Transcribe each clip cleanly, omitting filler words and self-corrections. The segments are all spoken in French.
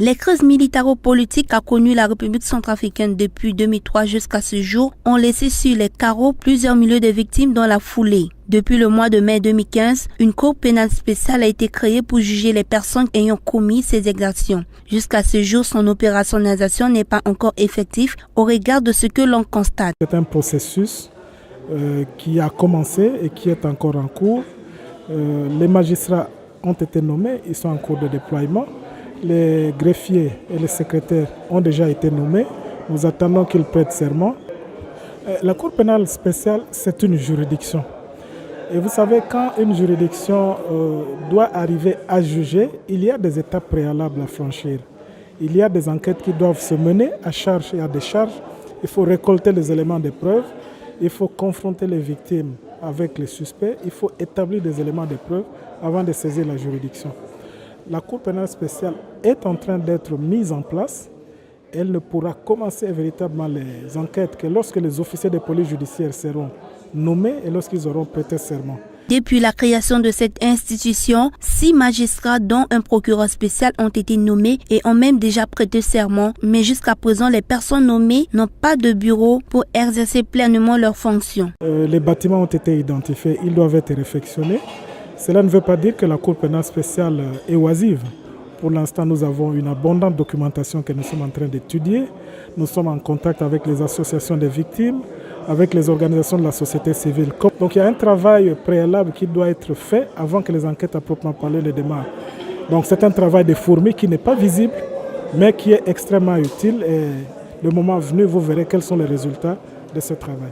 Les crises militaro-politiques qu'a connues la République centrafricaine depuis 2003 jusqu'à ce jour ont laissé sur les carreaux plusieurs milliers de victimes dans la foulée. Depuis le mois de mai 2015, une cour pénale spéciale a été créée pour juger les personnes ayant commis ces exactions. Jusqu'à ce jour, son opérationnalisation n'est pas encore effective au regard de ce que l'on constate. C'est un processus qui a commencé et qui est encore en cours. Les magistrats ont été nommés, ils sont en cours de déploiement. Les greffiers et les secrétaires ont déjà été nommés. Nous attendons qu'ils prêtent serment. La Cour pénale spéciale, c'est une juridiction. Et vous savez, quand une juridiction doit arriver à juger, il y a des étapes préalables à franchir. Il y a des enquêtes qui doivent se mener à charge et à décharge. Il faut récolter les éléments de preuve. Il faut confronter les victimes avec les suspects. Il faut établir des éléments de preuve avant de saisir la juridiction. La Cour pénale spéciale est en train d'être mise en place. Elle ne pourra commencer véritablement les enquêtes que lorsque les officiers de police judiciaire seront nommés et lorsqu'ils auront prêté serment. Depuis la création de cette institution, 6 magistrats dont un procureur spécial ont été nommés et ont même déjà prêté serment. Mais jusqu'à présent, les personnes nommées n'ont pas de bureau pour exercer pleinement leurs fonctions. Les bâtiments ont été identifiés, ils doivent être réfectionnés. Cela ne veut pas dire que la Cour pénale spéciale est oisive. Pour l'instant, nous avons une abondante documentation que nous sommes en train d'étudier. Nous sommes en contact avec les associations des victimes, avec les organisations de la société civile. Donc il y a un travail préalable qui doit être fait avant que les enquêtes à proprement parler ne démarrent. Donc c'est un travail de fourmi qui n'est pas visible, mais qui est extrêmement utile. Et le moment venu, vous verrez quels sont les résultats de ce travail.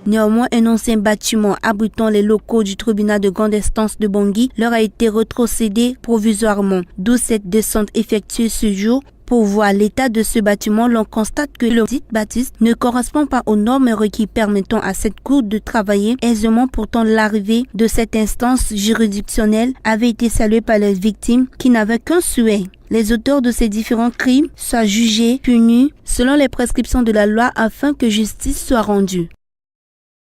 Néanmoins, un ancien bâtiment abritant les locaux du tribunal de grande instance de Bangui leur a été rétrocédé provisoirement, d'où cette descente effectuée ce jour. Pour voir l'état de ce bâtiment, l'on constate que le dit bâtisse ne correspond pas aux normes requises permettant à cette cour de travailler aisément. Pourtant, l'arrivée de cette instance juridictionnelle avait été saluée par les victimes qui n'avaient qu'un souhait: les auteurs de ces différents crimes soient jugés, punis selon les prescriptions de la loi afin que justice soit rendue.